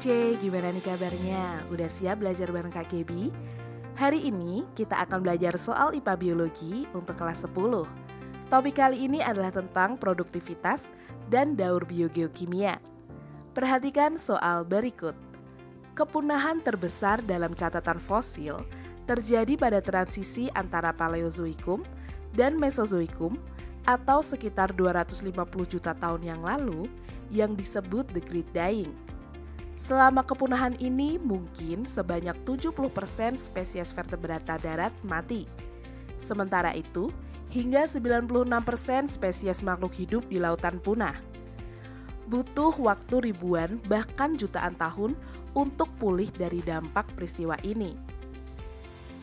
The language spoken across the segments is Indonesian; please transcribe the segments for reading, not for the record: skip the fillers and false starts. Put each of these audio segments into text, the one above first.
kece, gimana nih kabarnya? Udah siap belajar bareng Kak Gebi? Hari ini kita akan belajar soal IPA Biologi untuk kelas 10. Topik kali ini adalah tentang produktivitas dan daur biogeokimia. Perhatikan soal berikut. Kepunahan terbesar dalam catatan fosil terjadi pada transisi antara Paleozoikum dan Mesozoikum atau sekitar 250 juta tahun yang lalu yang disebut The Great Dying. Selama kepunahan ini mungkin sebanyak 70% spesies vertebrata darat mati. Sementara itu, hingga 96% spesies makhluk hidup di lautan punah. Butuh waktu ribuan bahkan jutaan tahun untuk pulih dari dampak peristiwa ini.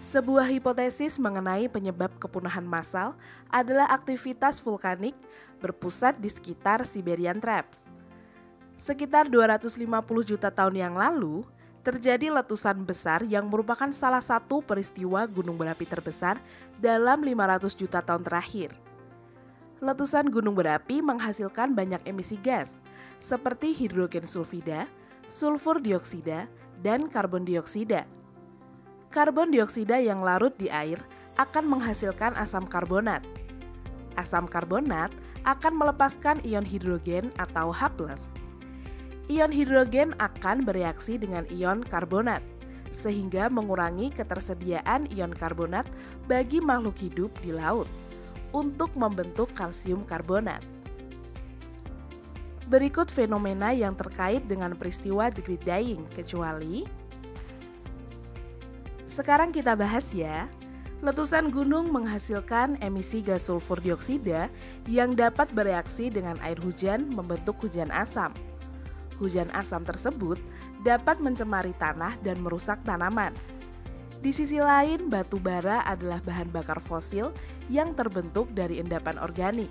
Sebuah hipotesis mengenai penyebab kepunahan massal adalah aktivitas vulkanik berpusat di sekitar Siberian Traps. Sekitar 250 juta tahun yang lalu, terjadi letusan besar yang merupakan salah satu peristiwa gunung berapi terbesar dalam 500 juta tahun terakhir. Letusan gunung berapi menghasilkan banyak emisi gas, seperti hidrogen sulfida, sulfur dioksida, dan karbon dioksida. Karbon dioksida yang larut di air akan menghasilkan asam karbonat. Asam karbonat akan melepaskan ion hidrogen atau H+. Ion hidrogen akan bereaksi dengan ion karbonat, sehingga mengurangi ketersediaan ion karbonat bagi makhluk hidup di laut untuk membentuk kalsium karbonat. Berikut fenomena yang terkait dengan peristiwa The Great Dying, kecuali. Sekarang kita bahas ya. Letusan gunung menghasilkan emisi gas sulfur dioksida yang dapat bereaksi dengan air hujan membentuk hujan asam. Hujan asam tersebut dapat mencemari tanah dan merusak tanaman. Di sisi lain, batu bara adalah bahan bakar fosil yang terbentuk dari endapan organik,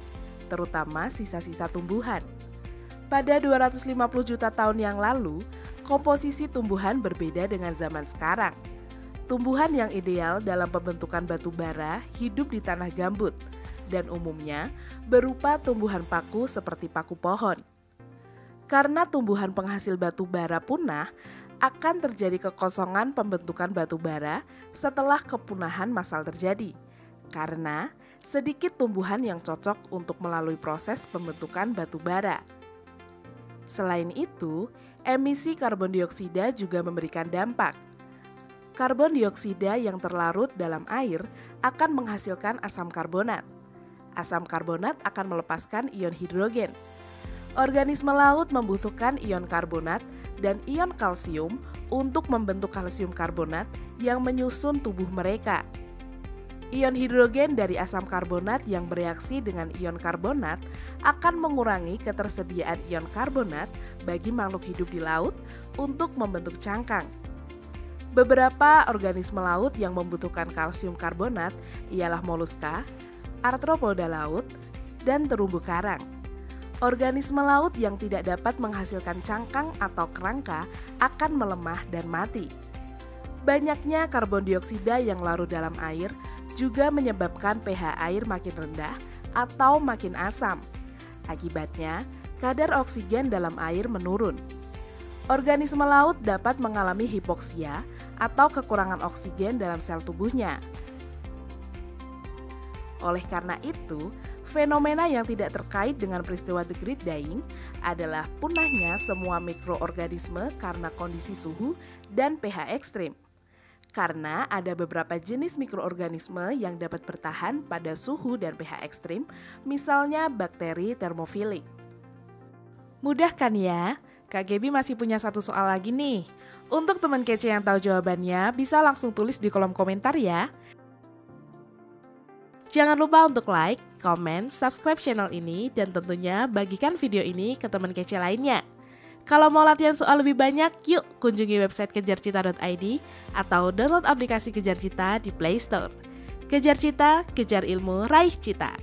terutama sisa-sisa tumbuhan. Pada 250 juta tahun yang lalu, komposisi tumbuhan berbeda dengan zaman sekarang. Tumbuhan yang ideal dalam pembentukan batu bara hidup di tanah gambut dan umumnya berupa tumbuhan paku seperti paku pohon. Karena tumbuhan penghasil batu bara punah, akan terjadi kekosongan pembentukan batu bara setelah kepunahan massal terjadi. Karena sedikit tumbuhan yang cocok untuk melalui proses pembentukan batu bara. Selain itu, emisi karbon dioksida juga memberikan dampak. Karbon dioksida yang terlarut dalam air akan menghasilkan asam karbonat. Asam karbonat akan melepaskan ion hidrogen. Organisme laut membutuhkan ion karbonat dan ion kalsium untuk membentuk kalsium karbonat yang menyusun tubuh mereka. Ion hidrogen dari asam karbonat yang bereaksi dengan ion karbonat akan mengurangi ketersediaan ion karbonat bagi makhluk hidup di laut untuk membentuk cangkang. Beberapa organisme laut yang membutuhkan kalsium karbonat ialah moluska, arthropoda laut, dan terumbu karang. Organisme laut yang tidak dapat menghasilkan cangkang atau kerangka akan melemah dan mati. Banyaknya karbon dioksida yang larut dalam air juga menyebabkan pH air makin rendah atau makin asam. Akibatnya, kadar oksigen dalam air menurun. Organisme laut dapat mengalami hipoksia atau kekurangan oksigen dalam sel tubuhnya. Oleh karena itu, fenomena yang tidak terkait dengan peristiwa The Great Dying adalah punahnya semua mikroorganisme karena kondisi suhu dan pH ekstrim. Karena ada beberapa jenis mikroorganisme yang dapat bertahan pada suhu dan pH ekstrim, misalnya bakteri termofilik. Mudah kan ya? Kak Gebi masih punya satu soal lagi nih. Untuk teman kece yang tahu jawabannya, bisa langsung tulis di kolom komentar ya. Jangan lupa untuk like, komen, subscribe channel ini, dan tentunya bagikan video ini ke teman kece lainnya. Kalau mau latihan soal lebih banyak, yuk kunjungi website kejarcita.id atau download aplikasi Kejar Cita di Play Store. Kejar Cita, kejar ilmu, raih cita.